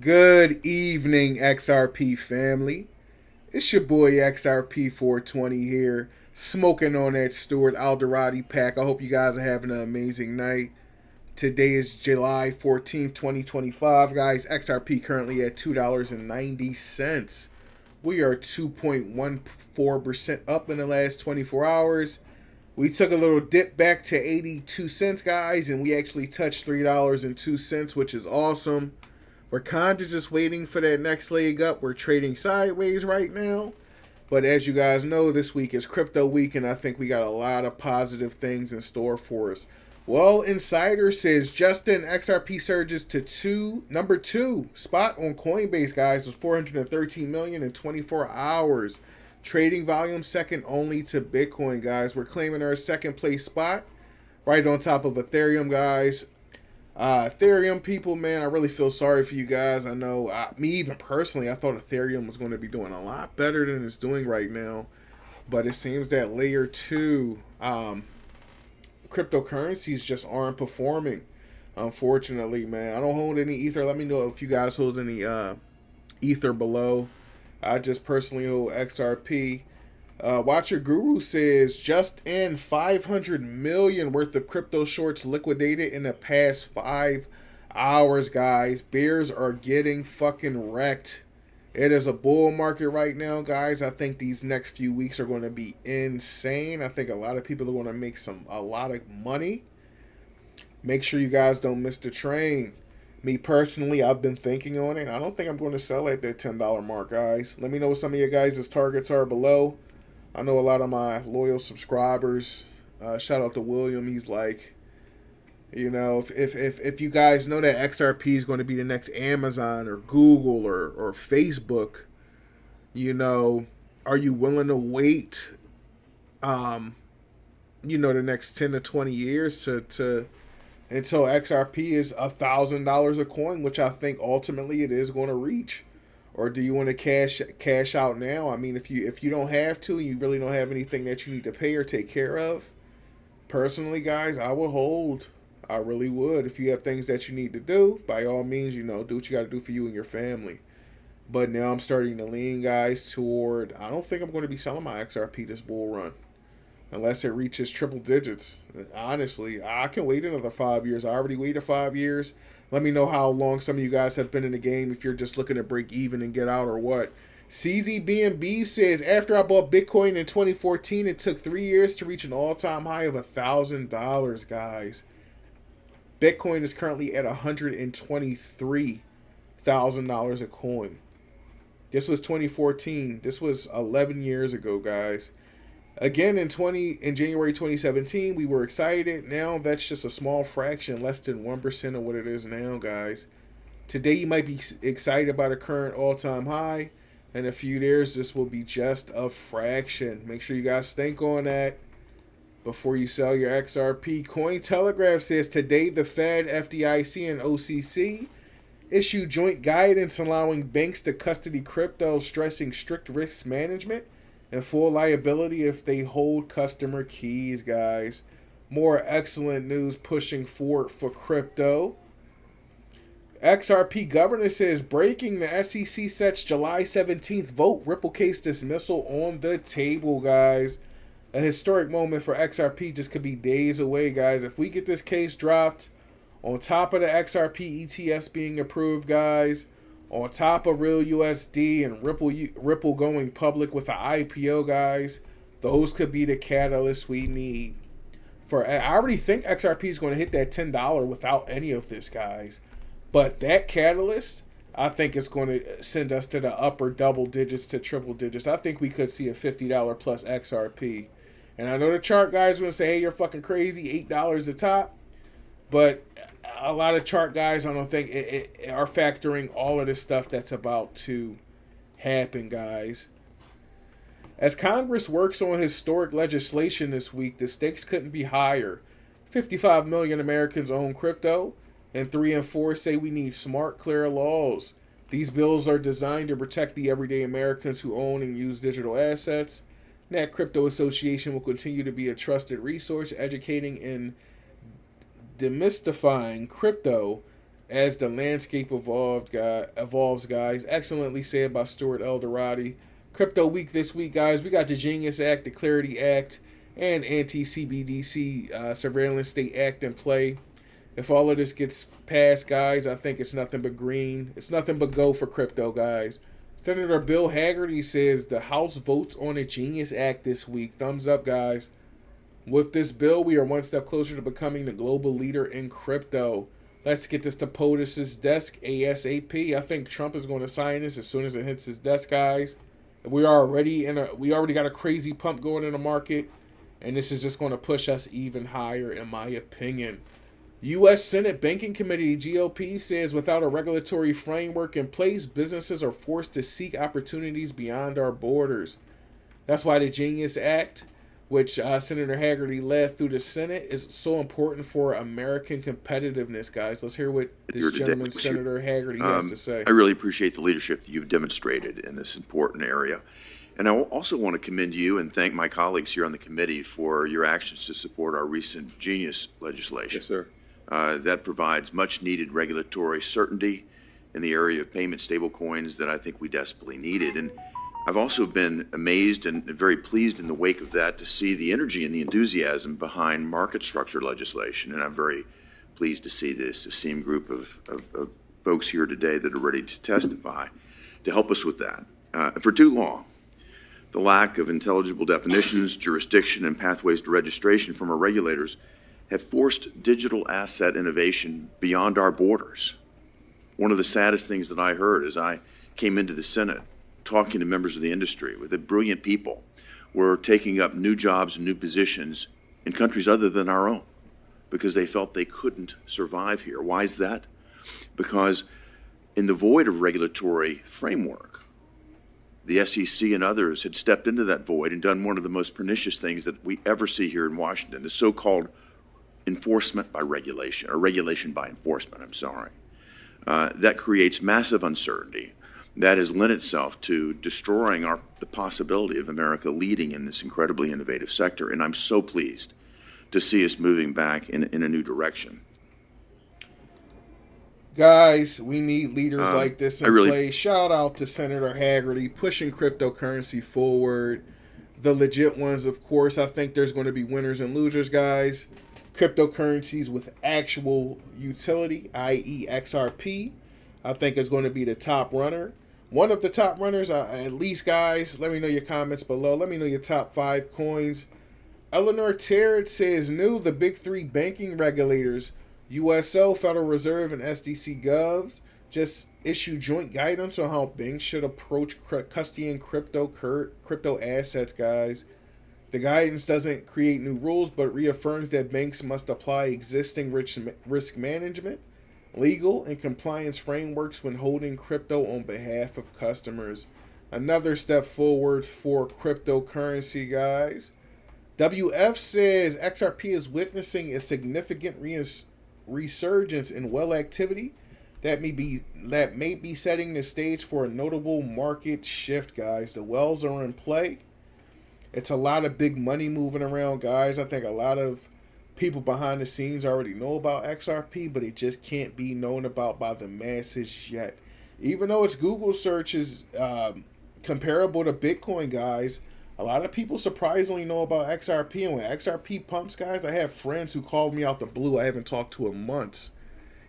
Good evening, XRP family. It's your boy XRP420 here, smoking on that Stuart Alderati pack. I hope you guys are having an amazing night. Today is July 14th, 2025. Guys, XRP currently at $2.90. We are 2.14% up in the last 24 hours. We took a little dip back to 82 cents, guys, and we actually touched $3.02, which is awesome. We're kind of just waiting for that next leg up. We're trading sideways right now. But as you guys know, this week is crypto week, and I think we got a lot of positive things in store for us. Well, Insider says Justin XRP surges to number two spot on Coinbase, guys, with 413 million in 24 hours. Trading volume second only to Bitcoin, guys. We're claiming our second place spot right on top of Ethereum, guys. Ethereum people, man, I really feel sorry for you guys. I know, me even personally, I thought Ethereum was going to be doing a lot better than it's doing right now. But it seems that layer two cryptocurrencies just aren't performing, unfortunately, man. I don't hold any Ether. Let me know if you guys hold any Ether below. I just personally hold XRP. Watcher Guru says just in 500 million worth of crypto shorts liquidated in the past 5 hours, guys. Bears are getting fucking wrecked. It is a bull market right now, guys. I think these next few weeks are going to be insane. I think a lot of people are going to make a lot of money. Make sure you guys don't miss the train. Me personally, I've been thinking on it. I don't think I'm going to sell at that $10 mark, guys. Let me know what some of your guys' targets are below. I know a lot of my loyal subscribers. Shout out to William. He's like, you know, if you guys know that XRP is going to be the next Amazon or Google or Facebook, you know, are you willing to wait, the next 10 to 20 years to until XRP is $1,000 a coin, which I think ultimately it is going to reach? Or do you want to cash out now? I mean, if you don't have to, you really don't have anything that you need to pay or take care of. Personally, guys, I would hold. I really would. If you have things that you need to do, by all means, do what you got to do for you and your family. But now I'm starting to lean, guys, toward, I don't think I'm going to be selling my XRP this bull run unless it reaches triple digits. Honestly, I can wait another 5 years. I already waited 5 years. Let me know how long some of you guys have been in the game, if you're just looking to break even and get out or what. CZBNB says, after I bought Bitcoin in 2014, it took 3 years to reach an all-time high of $1,000, guys. Bitcoin is currently at $123,000 a coin. This was 2014. This was 11 years ago, guys. Again, in January 2017, we were excited. Now that's just a small fraction, less than 1% of what it is now, guys. Today you might be excited about a current all-time high. In a few years, this will be just a fraction. Make sure you guys think on that before you sell your XRP. Cointelegraph says today the Fed, FDIC, and OCC issue joint guidance allowing banks to custody crypto, stressing strict risk management and full liability if they hold customer keys, guys. More excellent news pushing forward for crypto. XRP governor says breaking, the SEC sets July 17th vote. Ripple case dismissal on the table, guys. A historic moment for XRP just could be days away, guys. If we get this case dropped, on top of the XRP ETFs being approved, guys, on top of Real USD and Ripple going public with an IPO, guys, those could be the catalysts we need. I already think XRP is going to hit that $10 without any of this, guys. But that catalyst, I think it's going to send us to the upper double digits to triple digits. I think we could see a $50 plus XRP. And I know the chart guys are going to say, hey, you're fucking crazy, $8 the top. But a lot of chart guys, I don't think, are factoring all of this stuff that's about to happen, guys. As Congress works on historic legislation this week, the stakes couldn't be higher. 55 million Americans own crypto, and 3 in 4 say we need smart, clear laws. These bills are designed to protect the everyday Americans who own and use digital assets. Nat Crypto Association will continue to be a trusted resource, educating and demystifying crypto as the landscape evolves, guys. Excellently said by Stuart Elderati. Crypto week this week, guys. We got the Genius Act, the Clarity Act, and anti-CBDC Surveillance State Act in play. If all of this gets passed, guys, I think it's nothing but green. It's nothing but go for crypto, guys. Senator Bill Haggerty says the House votes on the Genius Act this week. Thumbs up, guys. With this bill, we are one step closer to becoming the global leader in crypto. Let's get this to POTUS's desk ASAP. I think Trump is going to sign this as soon as it hits his desk, guys. We already got a crazy pump going in the market, and this is just going to push us even higher, in my opinion. U.S. Senate Banking Committee, GOP, says without a regulatory framework in place, businesses are forced to seek opportunities beyond our borders. That's why the Genius Act, which Senator Haggerty led through the Senate, is so important for American competitiveness, guys. Let's hear what this gentleman, Senator Haggerty, has to say. I really appreciate the leadership that you've demonstrated in this important area. And I also want to commend you and thank my colleagues here on the committee for your actions to support our recent Genius legislation. Yes, sir. That provides much needed regulatory certainty in the area of payment stablecoins that I think we desperately needed. And I've also been amazed and very pleased in the wake of that to see the energy and the enthusiasm behind market structure legislation. And I'm very pleased to see this esteemed group of folks here today that are ready to testify to help us with that. For too long, the lack of intelligible definitions, jurisdiction, and pathways to registration from our regulators have forced digital asset innovation beyond our borders. One of the saddest things that I heard as I came into the Senate talking to members of the industry with the brilliant people were taking up new jobs and new positions in countries other than our own because they felt they couldn't survive here. Why is that? Because in the void of regulatory framework, the SEC and others had stepped into that void and done one of the most pernicious things that we ever see here in Washington, the so-called enforcement by regulation, or regulation by enforcement, I'm sorry. That creates massive uncertainty. That has lent itself to destroying the possibility of America leading in this incredibly innovative sector. And I'm so pleased to see us moving back in a new direction. Guys, we need leaders like this in play. Shout out to Senator Haggerty pushing cryptocurrency forward. The legit ones, of course. I think there's going to be winners and losers, guys. Cryptocurrencies with actual utility, i.e. XRP, I think is going to be the top runner. One of the top runners, at least, guys. Let me know your comments below. Let me know your top 5 coins. Eleanor Tarrant says, the big 3 banking regulators, USO, Federal Reserve, and SDC Gov, just issue joint guidance on how banks should approach custodying crypto assets, guys. The guidance doesn't create new rules, but reaffirms that banks must apply existing risk management, legal, and compliance frameworks when holding crypto on behalf of customers. Another step forward for cryptocurrency, guys. WF says XRP is witnessing a significant resurgence in well activity that may be setting the stage for a notable market shift, guys. The wells are in play. It's a lot of big money moving around, guys. I think a lot of people behind the scenes already know about XRP, but it just can't be known about by the masses yet. Even though its Google search is comparable to Bitcoin, guys, a lot of people surprisingly know about XRP. And when XRP pumps, guys, I have friends who called me out the blue. I haven't talked to in months.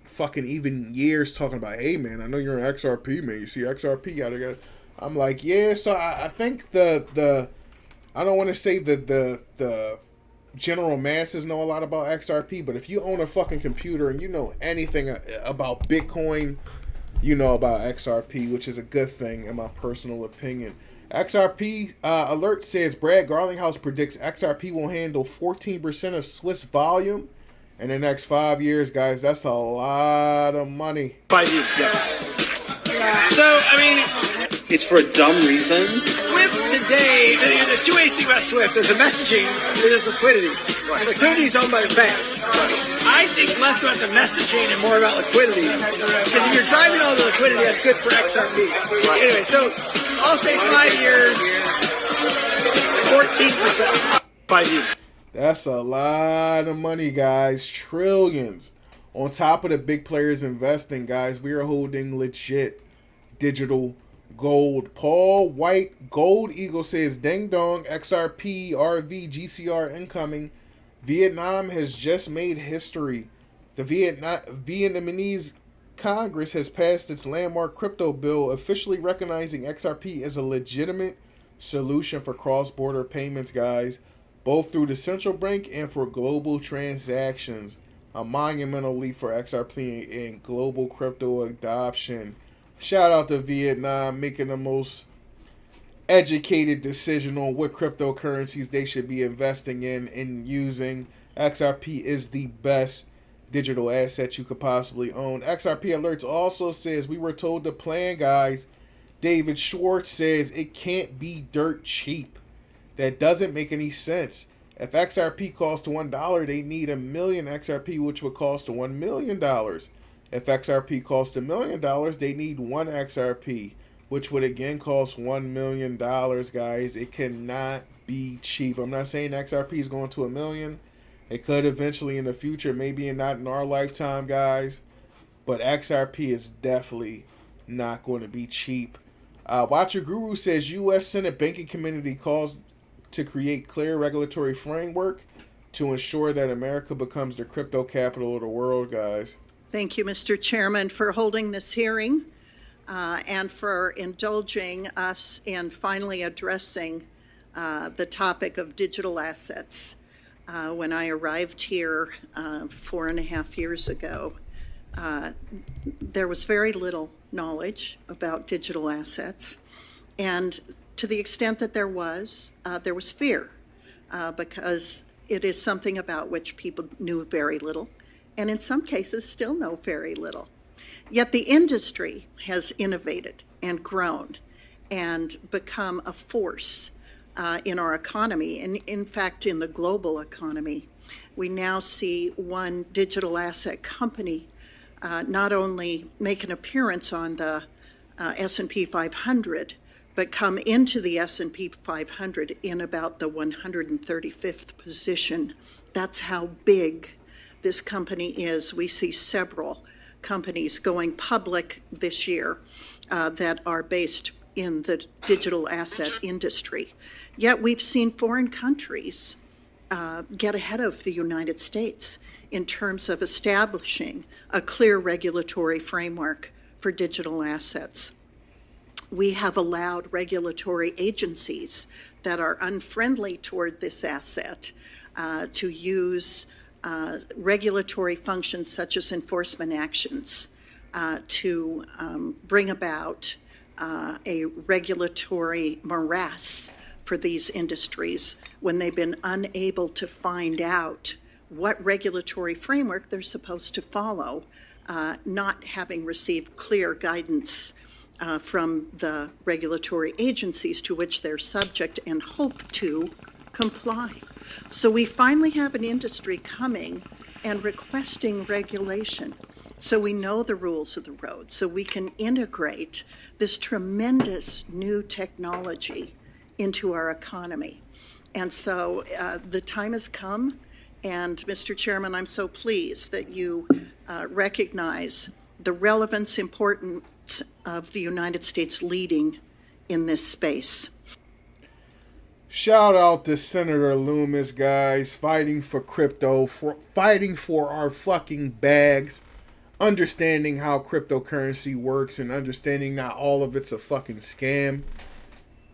Fucking even years talking about, hey, man, I know you're an XRP, man. You see XRP out there. I'm like, yeah. So I think I don't want to say that the general masses know a lot about XRP, but if you own a fucking computer and you know anything about Bitcoin, you know about XRP, which is a good thing in my personal opinion. XRP alert says Brad Garlinghouse predicts XRP will handle 14% of Swiss volume in the next 5 years, guys. That's a lot of money. 5 years, yeah. So, I mean, it's for a dumb reason. Swift today, there's 2 ways to think about Swift. There's the messaging, and there's liquidity. Right. And liquidity is owned by the banks. Right. I think less about the messaging and more about liquidity. Because if you're driving all the liquidity, that's good for XRP. Right. Anyway, so I'll say 5 years, 14%. 5 years. That's a lot of money, guys. Trillions On top of the big players investing, guys, we are holding legit digital gold. Paul White Gold Eagle says, ding dong, XRP, RV, GCR incoming. Vietnam has just made history. The Vietnamese Congress has passed its landmark crypto bill, officially recognizing XRP as a legitimate solution for cross-border payments, guys, both through the central bank and for global transactions. A monumental leap for XRP and global crypto adoption. Shout out to Vietnam making the most educated decision on what cryptocurrencies they should be investing in and using. XRP is the best digital asset you could possibly own. XRP Alerts also says, we were told to plan, guys. David Schwartz says, it can't be dirt cheap. That doesn't make any sense. If XRP costs $1, they need 1 million XRP, which would cost $1 million. If XRP costs $1 million, they need 1 XRP, which would again cost $1 million, guys. It cannot be cheap. I'm not saying XRP is going to 1 million. It could eventually in the future, maybe not in our lifetime, guys. But XRP is definitely not going to be cheap. Watcher Guru says U.S. Senate Banking Committee calls to create clear regulatory framework to ensure that America becomes the crypto capital of the world, guys. Thank you, Mr. Chairman, for holding this hearing and for indulging us in finally addressing the topic of digital assets. When I arrived here 4.5 years ago, there was very little knowledge about digital assets. And to the extent that there was fear because it is something about which people knew very little, and in some cases still know very little. Yet the industry has innovated and grown and become a force in our economy, and in fact in the global economy. We now see one digital asset company not only make an appearance on the S&P 500, but come into the S&P 500 in about the 135th position. That's how big this company is. We see several companies going public this year that are based in the digital asset industry. Yet we've seen foreign countries get ahead of the United States in terms of establishing a clear regulatory framework for digital assets. We have allowed regulatory agencies that are unfriendly toward this asset to use regulatory functions such as enforcement actions to bring about a regulatory morass for these industries when they've been unable to find out what regulatory framework they're supposed to follow, not having received clear guidance from the regulatory agencies to which they're subject and hope to comply. So we finally have an industry coming and requesting regulation so we know the rules of the road, so we can integrate this tremendous new technology into our economy. And so the time has come, and Mr. Chairman, I'm so pleased that you recognize the relevance, importance of the United States leading in this space. Shout out to Senator Loomis, guys, fighting for crypto, fighting for our fucking bags, understanding how cryptocurrency works and understanding not all of it's a fucking scam.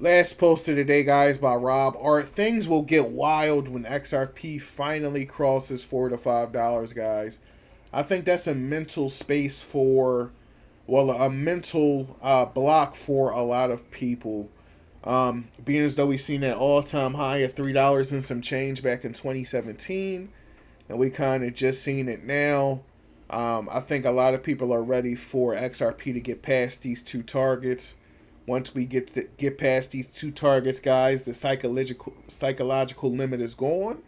Last post of the day, guys, by Rob Art. Things will get wild when XRP finally crosses $4 to $5, guys. I think that's a mental space for, well, a mental block for a lot of people. Being as though we've seen that all-time high of $3 and some change back in 2017, and we kind of just seen it now. I think a lot of people are ready for XRP to get past these two targets. Once we get past these two targets, guys, the psychological limit is gone.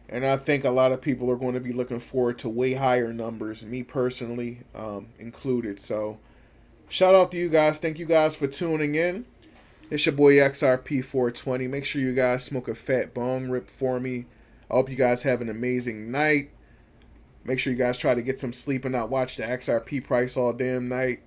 And I think a lot of people are going to be looking forward to way higher numbers, me personally included. So shout out to you guys. Thank you guys for tuning in. It's your boy XRP420. Make sure you guys smoke a fat bong rip for me. I hope you guys have an amazing night. Make sure you guys try to get some sleep and not watch the XRP price all damn night.